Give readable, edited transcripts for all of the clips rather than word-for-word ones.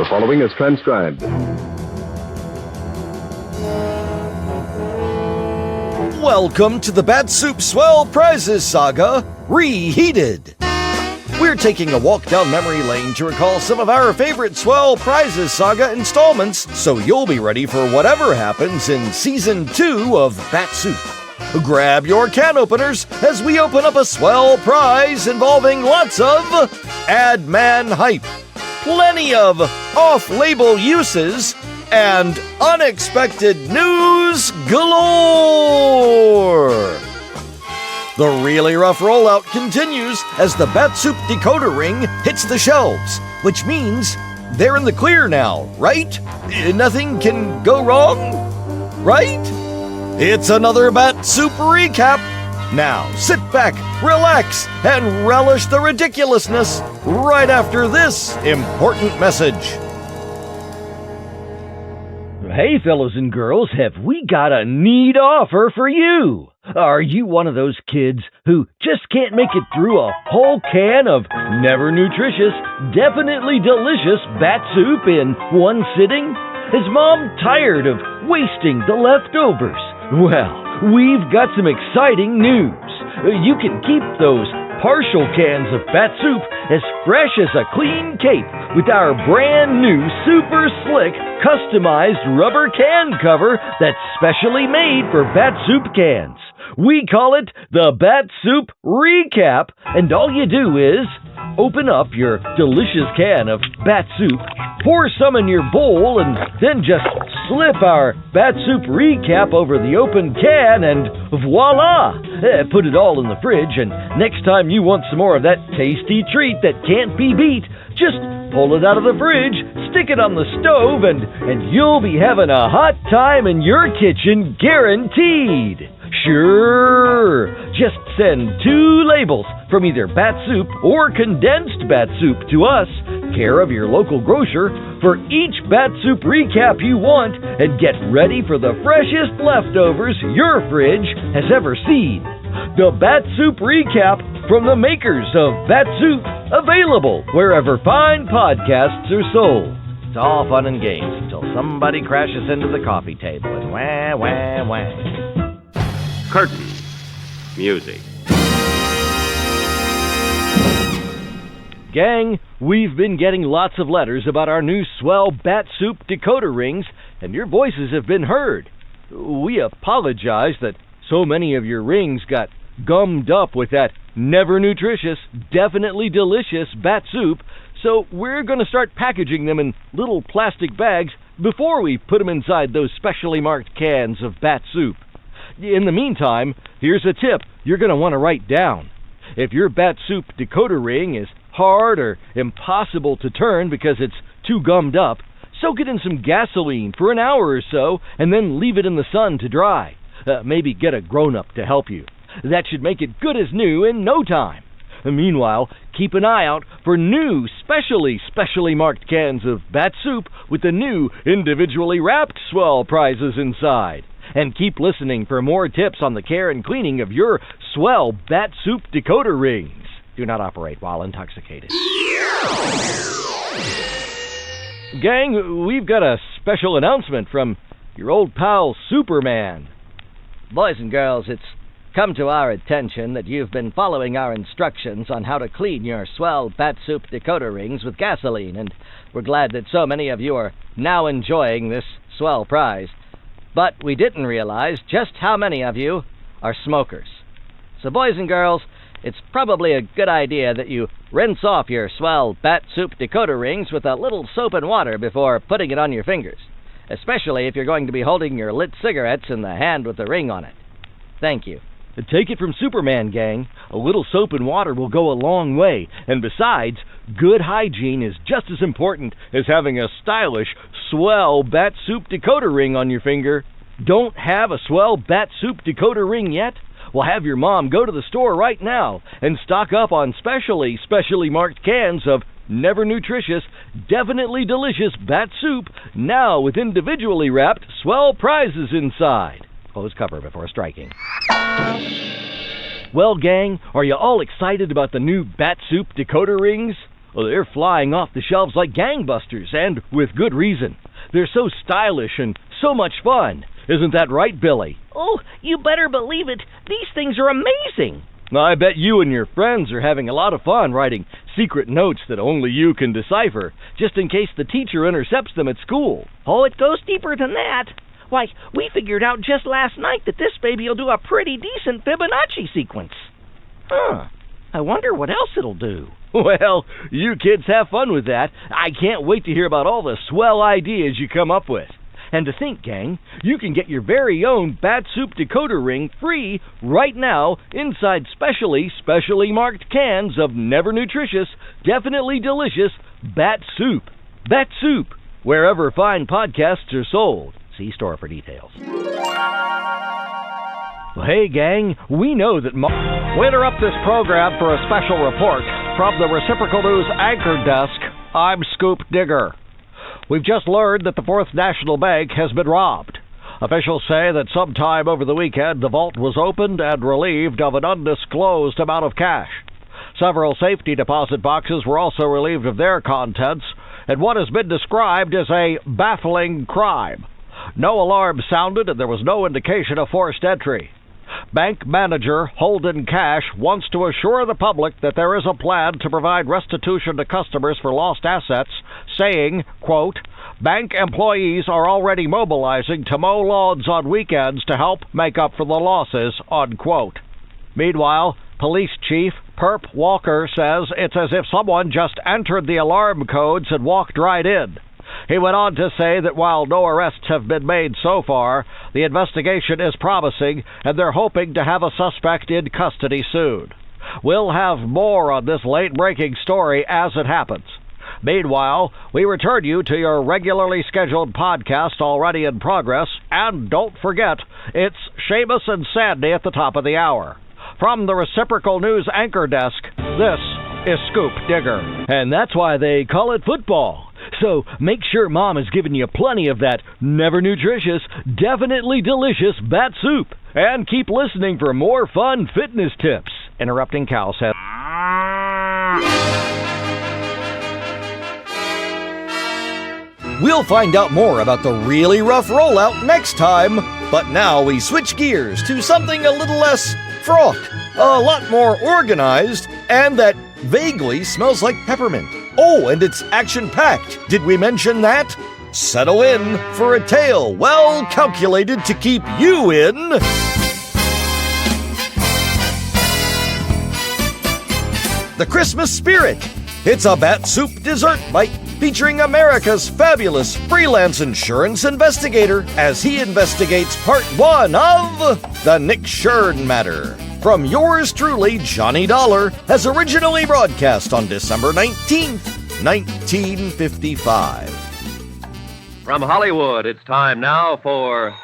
The following is transcribed. Welcome to the Bat-Supe Swell Prizes Saga, REHEATED. We're taking a walk down memory lane to recall some of our favorite Swell Prizes Saga installments, so you'll be ready for whatever happens in Season 2 of Bat-Supe. Grab your can openers as we open up a swell prize involving lots of ad man hype, plenty of off-label uses, and unexpected news galore! The really rough rollout continues as the Bat-Supe Decoder Ring hits the shelves, which means they're in the clear now, right? Nothing can go wrong, right? It's another Bat-Supe recap. Now sit back, relax, and relish the ridiculousness right after this important message. Hey, fellows and girls, have we got a neat offer for you? Are you one of those kids who just can't make it through a whole can of never nutritious, definitely delicious Bat-Supe in one sitting? Is Mom tired of wasting the leftovers? Well, we've got some exciting news. You can keep those partial cans of Bat-Supe as fresh as a clean cape with our brand new super slick customized rubber can cover that's specially made for Bat-Supe cans. We call it the Bat-Supe Recap, and all you do is open up your delicious can of Bat-Supe, pour some in your bowl, and then just slip our Bat-Supe Recap over the open can, and voila! Put it all in the fridge, and next time you want some more of that tasty treat that can't be beat, just pull it out of the fridge, stick it on the stove, and you'll be having a hot time in your kitchen, guaranteed! Sure! Just send 2 labels from either Bat-Supe or condensed Bat-Supe to us, care of your local grocer, for each Bat-Supe recap you want, and get ready for the freshest leftovers your fridge has ever seen. The Bat-Supe Recap from the makers of Bat-Supe, available wherever fine podcasts are sold. It's all fun and games until somebody crashes into the coffee table and wah, wah, wah. Curtain. Music. Gang, we've been getting lots of letters about our new Swell Bat-Supe Decoder Rings, and your voices have been heard. We apologize that so many of your rings got gummed up with that never nutritious, definitely delicious Bat-Supe, so we're going to start packaging them in little plastic bags before we put them inside those specially marked cans of Bat-Supe. In the meantime, here's a tip you're going to want to write down. If your Bat-Supe decoder ring is hard or impossible to turn because it's too gummed up, soak it in some gasoline for an hour or so and then leave it in the sun to dry. Maybe get a grown-up to help you. That should make it good as new in no time. Meanwhile, keep an eye out for new specially marked cans of Bat-Supe with the new individually wrapped Swell Prizes inside. And keep listening for more tips on the care and cleaning of your Swell Bat-Supe decoder rings. Do not operate while intoxicated. Gang, we've got a special announcement from your old pal Superman. Boys and girls, it's come to our attention that you've been following our instructions on how to clean your Swell Bat-Supe decoder rings with gasoline, and we're glad that so many of you are now enjoying this swell prize. But we didn't realize just how many of you are smokers. So boys and girls, it's probably a good idea that you rinse off your Swell Bat-Supe decoder rings with a little soap and water before putting it on your fingers, especially if you're going to be holding your lit cigarettes in the hand with the ring on it. Thank you. Take it from Superman, gang. A little soap and water will go a long way. And besides, good hygiene is just as important as having a stylish, swell Bat-Supe decoder ring on your finger. Don't have a Swell Bat-Supe decoder ring yet? Well, have your mom go to the store right now and stock up on specially marked cans of never nutritious, definitely delicious Bat-Supe, now with individually wrapped Swell Prizes inside. Close cover before striking. Well, gang, are you all excited about the new Bat-Supe decoder rings? Well, they're flying off the shelves like gangbusters, and with good reason. They're so stylish and so much fun. Isn't that right, Billy? Oh, you better believe it. These things are amazing. I bet you and your friends are having a lot of fun writing secret notes that only you can decipher, just in case the teacher intercepts them at school. Oh, it goes deeper than that. Why, we figured out just last night that this baby will do a pretty decent Fibonacci sequence. I wonder what else it'll do. Well, you kids have fun with that. I can't wait to hear about all the swell ideas you come up with. And to think, gang, you can get your very own Bat-Supe Decoder Ring free right now inside specially marked cans of never nutritious, definitely delicious Bat-Supe. Bat-Supe, wherever fine podcasts are sold. See store for details. Well, hey, gang, we know that... We interrupt this program for a special report from the Reciprocal News Anchor Desk. I'm Scoop Digger. We've just learned that the Fourth National Bank has been robbed. Officials say that sometime over the weekend, the vault was opened and relieved of an undisclosed amount of cash. Several safety deposit boxes were also relieved of their contents, and what has been described as a baffling crime. No alarm sounded, and there was no indication of forced entry. Bank manager Holden Cash wants to assure the public that there is a plan to provide restitution to customers for lost assets, saying, quote, "Bank employees are already mobilizing to mow lawns on weekends to help make up for the losses," unquote. Meanwhile, Police Chief Perp Walker says it's as if someone just entered the alarm codes and walked right in. He went on to say that while no arrests have been made so far, the investigation is promising, and they're hoping to have a suspect in custody soon. We'll have more on this late-breaking story as it happens. Meanwhile, we return you to your regularly scheduled podcast already in progress, and don't forget, it's Seamus and Sandy at the top of the hour. From the Reciprocal News Anchor Desk, this is Scoop Digger. And that's why they call it football. So make sure Mom has given you plenty of that never nutritious, definitely delicious Bat-Supe. And keep listening for more fun fitness tips. Interrupting cow said... We'll find out more about the really rough rollout next time. But now we switch gears to something a little less fraught, a lot more organized, and that vaguely smells like peppermint. Oh, and it's action-packed. Did we mention that? Settle in for a tale well calculated to keep you in... the Christmas spirit. It's a Bat-Supe dessert bite featuring America's fabulous freelance insurance investigator as he investigates part 1 of the Nick Shern matter. From yours truly, Johnny Dollar, as originally broadcast on December 19th, 1955. From Hollywood, it's time now for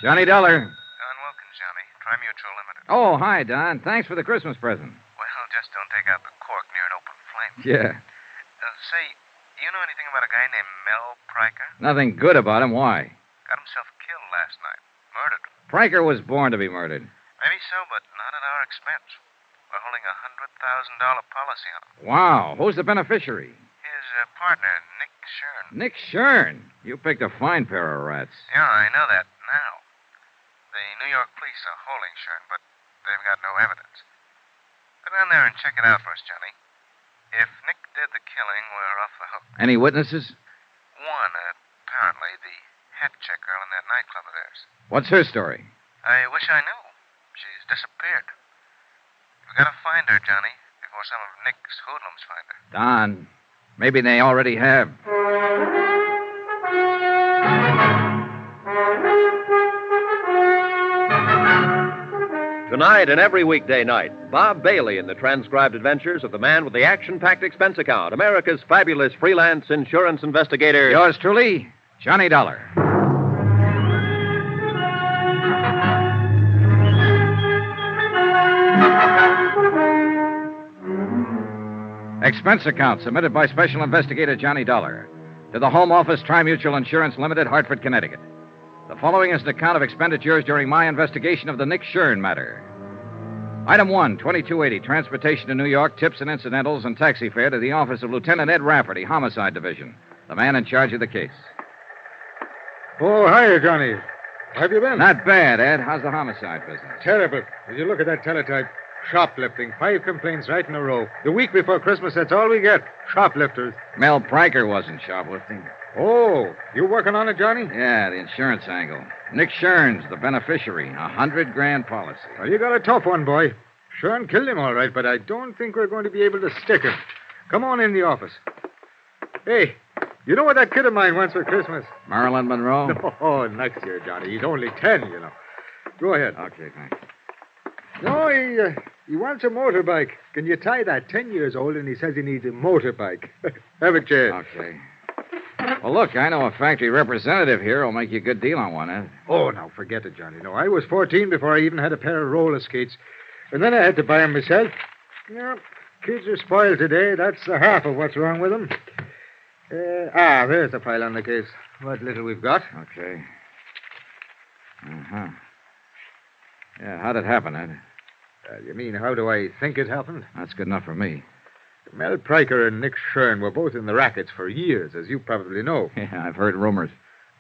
Johnny Dollar. Don Wilkins, Johnny. Tri-Mutual Limited. Oh, hi, Don. Thanks for the Christmas present. Well, just don't take out the cork near an open flame. Yeah. Say, do you know anything about a guy named Mel Pryker? Nothing good about him. Why? Got himself killed last night. Murdered. Pryker was born to be murdered. Maybe so, but not at our expense. We're holding a $100,000 policy on him. Wow. Who's the beneficiary? His partner, Nick Shern. Nick Shern. You picked a fine pair of rats. Yeah, I know that now. The New York police are holding Shern, but they've got no evidence. Go down there and check it out for us, Johnny. If Nick did the killing, we're off the hook. Any witnesses? One, apparently, the hat check girl in that nightclub of theirs. What's her story? I wish I knew. She's disappeared. We've got to find her, Johnny, before some of Nick's hoodlums find her. Don, maybe they already have. Tonight and every weekday night, Bob Bailey in the transcribed adventures of the man with the action-packed expense account, America's fabulous freelance insurance investigator. Yours truly, Johnny Dollar. Expense account submitted by Special Investigator Johnny Dollar to the Home Office Tri-Mutual Insurance Limited, Hartford, Connecticut. The following is an account of expenditures during my investigation of the Nick Shern matter. Item 1, 2280, transportation to New York, tips and incidentals, and taxi fare to the office of Lieutenant Ed Rafferty, Homicide Division, the man in charge of the case. Oh, hiya, Johnny. How have you been? Not bad, Ed. How's the homicide business? Terrible. Did you look at that teletype? Shoplifting. 5 complaints right in a row. The week before Christmas, that's all we get. Shoplifters. Mel Pryker wasn't shoplifting. Oh, you working on it, Johnny? Yeah, the insurance angle. Nick Shern's the beneficiary. $100,000 policy. Well, you got a tough one, boy. Shern killed him all right, but I don't think we're going to be able to stick him. Come on in the office. Hey, you know what that kid of mine wants for Christmas? Marilyn Monroe? Oh, next year, Johnny. He's only 10, you know. Go ahead. Okay, thanks. No, he wants a motorbike. Can you tie that? 10 years old, and he says he needs a motorbike. Have a chair. Okay. Well, look, I know a factory representative here who'll make you a good deal on one, Ed. Oh, now, forget it, Johnny. No, I was 14 before I even had a pair of roller skates. And then I had to buy them myself. Yeah, kids are spoiled today. That's the half of what's wrong with them. There's the file on the case. What little we've got. Okay. Uh-huh. Yeah, how'd it happen, Ed? You mean, how do I think it happened? That's good enough for me. Mel Pryker and Nick Shern were both in the rackets for years, as you probably know. Yeah, I've heard rumors.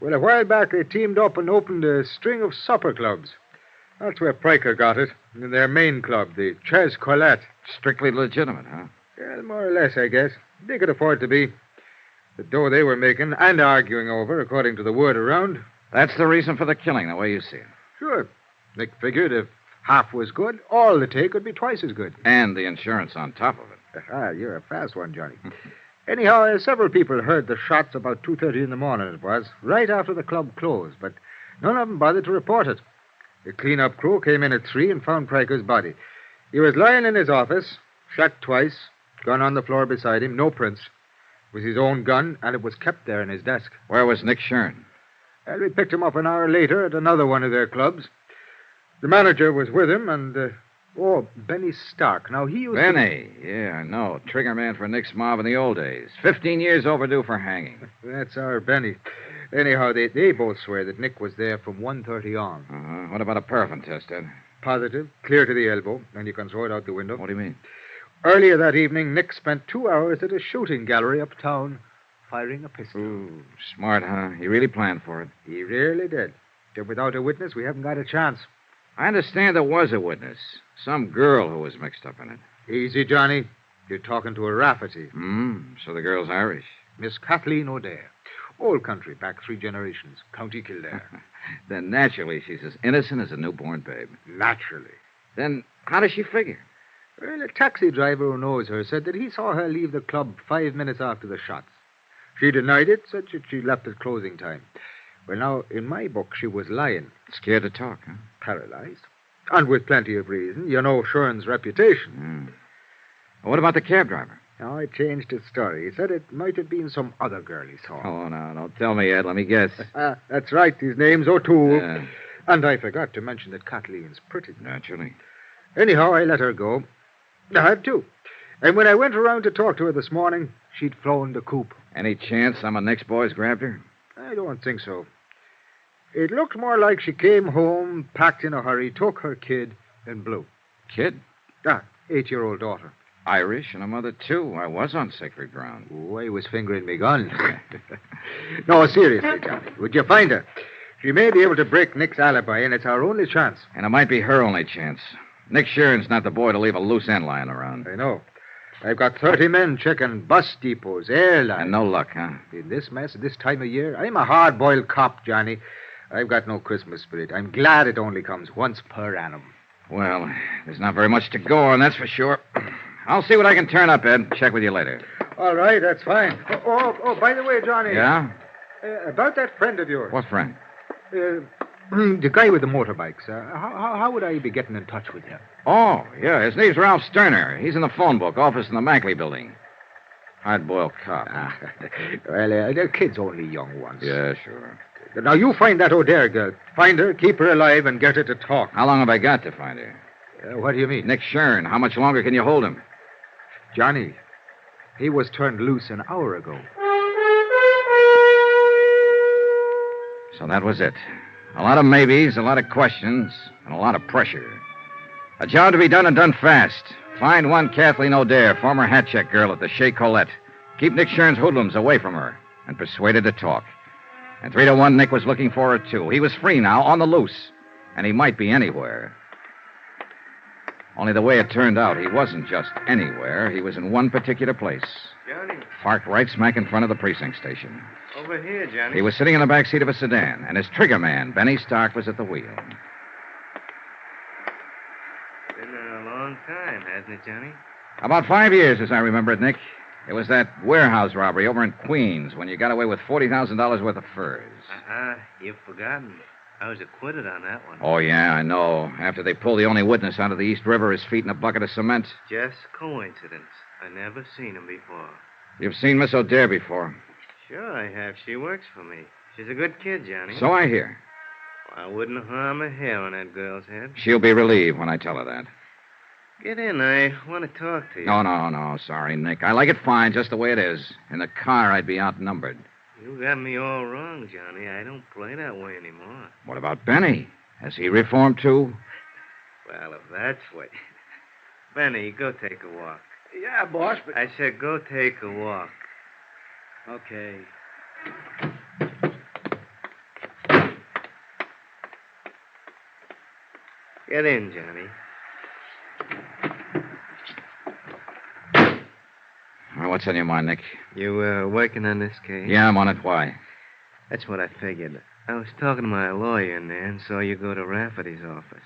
Well, a while back, they teamed up and opened a string of supper clubs. That's where Pryker got it, in their main club, the Ches Colette. Strictly legitimate, huh? Well, more or less, I guess. They could afford to be. The dough they were making and arguing over, according to the word around. That's the reason for the killing, the way you see it. Sure. Nick figured if half was good, all the take would be twice as good. And the insurance on top of it. You're a fast one, Johnny. Anyhow, several people heard the shots about 2:30 in the morning, it was, right after the club closed, but none of them bothered to report it. The clean-up crew came in at 3 and found Pryker's body. He was lying in his office, shot twice, gun on the floor beside him, no prints. It was his own gun, and it was kept there in his desk. Where was Nick Shern? Well, we picked him up an hour later at another one of their clubs. The manager was with him, and, Benny Stark. Now, he used Benny, yeah, I know. Trigger man for Nick's mob in the old days. 15 years overdue for hanging. That's our Benny. Anyhow, they both swear that Nick was there from 1:30 on. Uh-huh. What about a paraffin test, Ed? Positive, clear to the elbow, and you can throw it out the window. What do you mean? Earlier that evening, Nick spent 2 hours at a shooting gallery uptown, firing a pistol. Ooh, smart, huh? He really planned for it. He really did. If without a witness, we haven't got a chance. I understand there was a witness. Some girl who was mixed up in it. Easy, Johnny. You're talking to a Rafferty. So the girl's Irish. Miss Kathleen O'Dare. Old country, back 3 generations. County Kildare. Then naturally she's as innocent as a newborn babe. Naturally. Then how does she figure? Well, a taxi driver who knows her said that he saw her leave the club 5 minutes after the shots. She denied it, said that she left at closing time. Well, now, in my book, she was lying. Scared to talk, huh? Paralyzed. And with plenty of reason. You know Shern's reputation. Well, what about the cab driver? Now, I changed his story. He said it might have been some other girl he saw. Oh, no, don't tell me, Ed. Let me guess. That's right. His name's O'Toole. Yeah. And I forgot to mention that Kathleen's pretty. Naturally. Anyhow, I let her go. I had to. And when I went around to talk to her this morning, she'd flown the coop. Any chance some of Nick's boys grabbed her? I don't think so. It looked more like she came home, packed in a hurry, took her kid, and blew. Kid? 8-year-old daughter. Irish and a mother, too. I was on sacred ground. Oh, I was fingering me gun. No, seriously, Johnny. Would you find her? She may be able to break Nick's alibi, and it's our only chance. And it might be her only chance. Nick Shern's not the boy to leave a loose end lying around. I know. I've got 30 men checking bus depots, airlines. And no luck, huh? In this mess at this time of year, I'm a hard-boiled cop, Johnny. I've got no Christmas spirit. I'm glad it only comes once per annum. Well, there's not very much to go on, that's for sure. I'll see what I can turn up, Ed. Check with you later. All right, that's fine. Oh, by the way, Johnny. Yeah? About that friend of yours. What friend? The guy with the motorbikes. How would I be getting in touch with him? Oh, yeah. His name's Ralph Sterner. He's in the phone book, office in the Mackley building. Hard-boiled cop. Well, they're kids, only young ones. Yeah, sure. Now, you find that O'Dare girl. Find her, keep her alive, and get her to talk. How long have I got to find her? What do you mean? Nick Shern. How much longer can you hold him? Johnny, he was turned loose an hour ago. So that was it. A lot of maybes, a lot of questions, and a lot of pressure. A job to be done and done fast. Find one Kathleen O'Dare, former hat check girl at the Chez Colette. Keep Nick Shern's hoodlums away from her and persuade her to talk. And 3 to 1, Nick was looking for her, too. He was free now, on the loose. And he might be anywhere. Only the way it turned out, he wasn't just anywhere. He was in one particular place. Johnny. Parked right smack in front of the precinct station. Over here, Johnny. He was sitting in the back seat of a sedan, and his trigger man, Benny Stark, was at the wheel. Been a long time, hasn't it, Johnny? About 5 years, as I remember it, Nick. It was that warehouse robbery over in Queens when you got away with $40,000 worth of furs. You've forgotten. I was acquitted on that one. Oh, yeah, I know. After they pulled the only witness out of the East River, his feet in a bucket of cement. Just coincidence. I never seen him before. You've seen Miss O'Dare before. Sure I have. She works for me. She's a good kid, Johnny. So I hear. I wouldn't harm a hair on that girl's head. She'll be relieved when I tell her that. Get in. I want to talk to you. No. Sorry, Nick. I like it fine just the way it is. In the car, I'd be outnumbered. You got me all wrong, Johnny. I don't play that way anymore. What about Benny? Has he reformed, too? Well, if that's what... Benny, go take a walk. Yeah, boss, but... I said go take a walk. Okay. Get in, Johnny. What's on your mind, Nick? You working on this case? Yeah, I'm on it. Why? That's what I figured. I was talking to my lawyer in there and saw you go to Rafferty's office.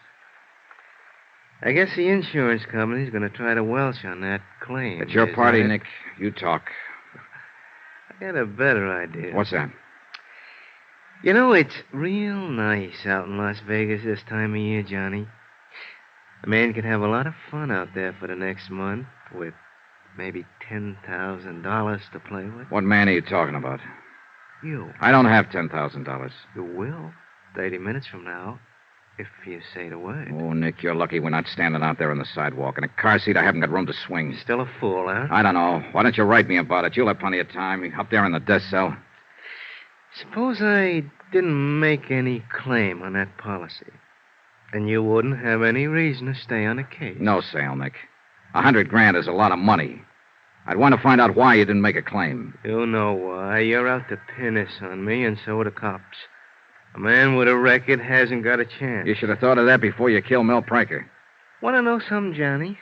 I guess the insurance company's going to try to welch on that claim. It's your Is party, that it? Nick. You talk. I got a better idea. What's that? You know, it's real nice out in Las Vegas this time of year, Johnny. A man could have a lot of fun out there for the next month with maybe $10,000 to play with. What man are you talking about? You. I don't have $10,000. You will. 30 minutes from now, if you say the word. Oh, Nick, you're lucky we're not standing out there on the sidewalk. In a car seat, I haven't got room to swing. Still a fool, huh? I don't know. Why don't you write me about it? You'll have plenty of time. Up there in the death cell. Suppose I didn't make any claim on that policy. And you wouldn't have any reason to stay on the case. No sale, Nick. $100,000 is a lot of money. I'd want to find out why you didn't make a claim. You know why. You're out to pin this on me, and so are the cops. A man with a record hasn't got a chance. You should have thought of that before you killed Mel Pryker. Want to know something, Johnny?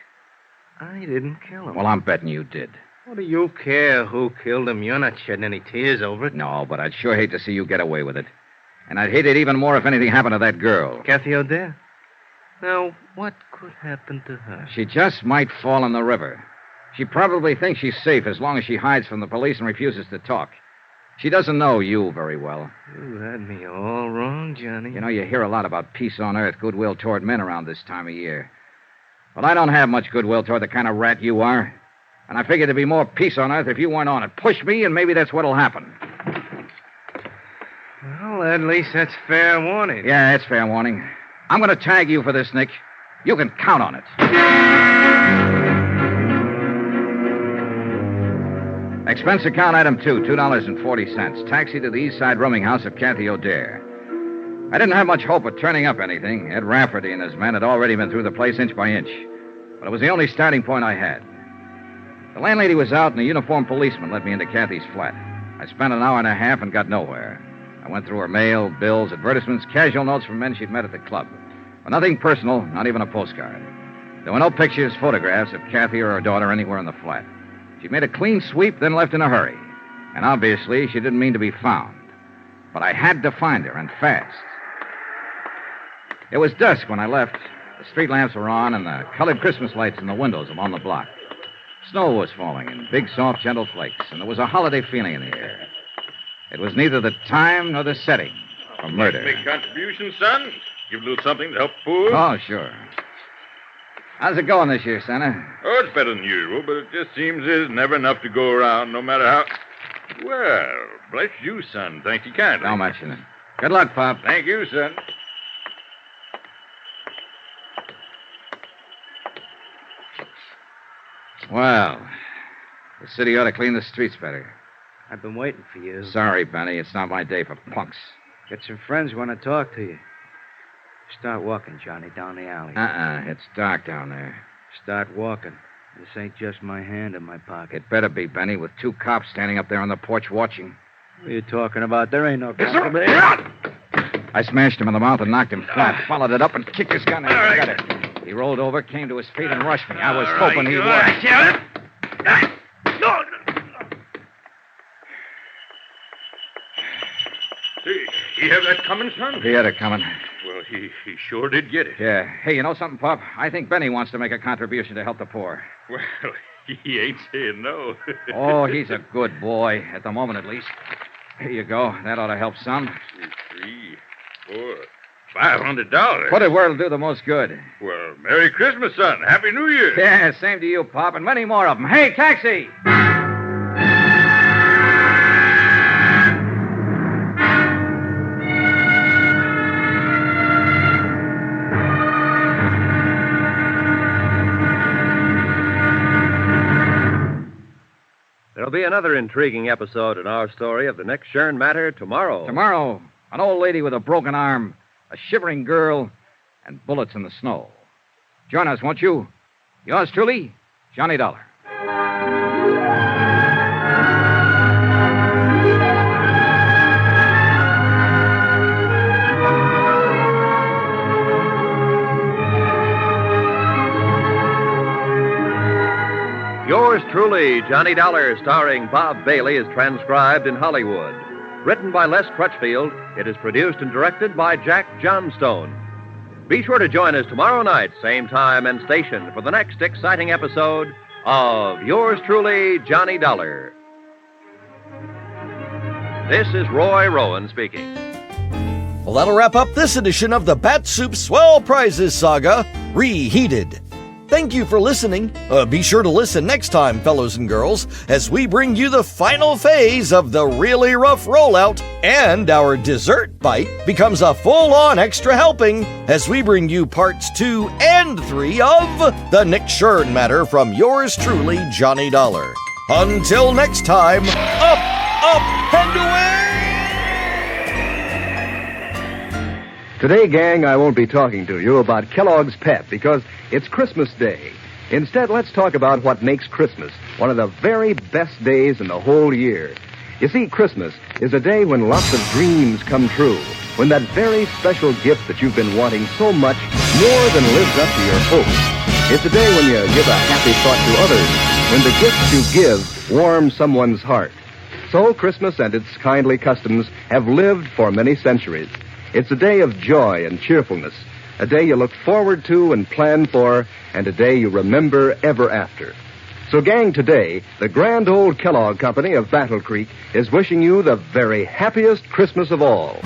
I didn't kill him. Well, I'm betting you did. What do you care who killed him? You're not shedding any tears over it. No, but I'd sure hate to see you get away with it. And I'd hate it even more if anything happened to that girl. Kathy O'Dare? Now, what could happen to her? She just might fall in the river. She probably thinks she's safe as long as she hides from the police and refuses to talk. She doesn't know you very well. You had me all wrong, Johnny. You know, you hear a lot about peace on earth, goodwill toward men around this time of year. Well, I don't have much goodwill toward the kind of rat you are. And I figured there'd be more peace on earth if you weren't on it. Push me, and maybe that's what'll happen. Well, at least that's fair warning. Yeah, it's fair warning. I'm going to tag you for this, Nick. You can count on it. Expense account item 2, $2.40. Taxi to the East Side rooming house of Kathy O'Dare. I didn't have much hope of turning up anything. Ed Rafferty and his men had already been through the place inch by inch. But it was the only starting point I had. The landlady was out, and a uniformed policeman led me into Kathy's flat. I spent an hour and a half and got nowhere. I went through her mail, bills, advertisements, casual notes from men she'd met at the club. But nothing personal, not even a postcard. There were no pictures, photographs of Kathy or her daughter anywhere in the flat. She made a clean sweep, then left in a hurry. And obviously, she didn't mean to be found. But I had to find her, and fast. It was dusk when I left. The street lamps were on, and the colored Christmas lights in the windows along the block. Snow was falling in big, soft, gentle flakes, and there was a holiday feeling in the air. It was neither the time nor the setting for murder. Make contributions, son? Give a little something to help poor? Oh, sure. How's it going this year, Santa? Oh, it's better than usual, but it just seems there's never enough to go around, no matter how... Well, bless you, son. Thank you kindly. Don't mention it. Good luck, Pop. Thank you, son. Well, the city ought to clean the streets better. I've been waiting for you. Sorry, Benny. It's not my day for punks. Got some friends who want to talk to you. Start walking, Johnny, down the alley. It's dark down there. Start walking. This ain't just my hand in my pocket. It better be, Benny, with 2 cops standing up there on the porch watching. What are you talking about? There ain't no cops. I smashed him in the mouth and knocked him flat, followed it up and kicked his gun. I got it. He rolled over, came to his feet, and rushed me. I was hoping he would. See, he have that coming, son? He had it coming. Well, he sure did get it. Yeah. Hey, you know something, Pop? I think Benny wants to make a contribution to help the poor. Well, he ain't saying no. Oh, he's a good boy, at the moment at least. Here you go. That ought to help some. 3, 4, $500. Put it where it'll do the most good. Well, Merry Christmas, son. Happy New Year. Yeah, same to you, Pop, and many more of them. Hey, taxi! There'll be another intriguing episode in our story of the Nick Shern matter tomorrow. Tomorrow, an old lady with a broken arm, a shivering girl, and bullets in the snow. Join us, won't you? Yours truly, Johnny Dollar. Yours truly, Johnny Dollar, starring Bob Bailey, is transcribed in Hollywood. Written by Les Crutchfield, it is produced and directed by Jack Johnstone. Be sure to join us tomorrow night, same time and station, for the next exciting episode of Yours truly, Johnny Dollar. This is Roy Rowan speaking. Well, that'll wrap up this edition of the Bat-Supe Swell Prizes saga, Reheated. Thank you for listening. Be sure to listen next time, fellows and girls, as we bring you the final phase of the really rough rollout, and our dessert bite becomes a full-on extra helping as we bring you parts 2 and 3 of the Nick Shern matter from yours truly, Johnny Dollar. Until next time, up, and away! Today, gang, I won't be talking to you about Kellogg's Pep because it's Christmas Day. Instead, let's talk about what makes Christmas one of the very best days in the whole year. You see, Christmas is a day when lots of dreams come true, when that very special gift that you've been wanting so much more than lives up to your hopes. It's a day when you give a happy thought to others, when the gifts you give warm someone's heart. So Christmas and its kindly customs have lived for many centuries. It's a day of joy and cheerfulness, a day you look forward to and plan for, and a day you remember ever after. So, gang, today, the grand old Kellogg Company of Battle Creek is wishing you the very happiest Christmas of all.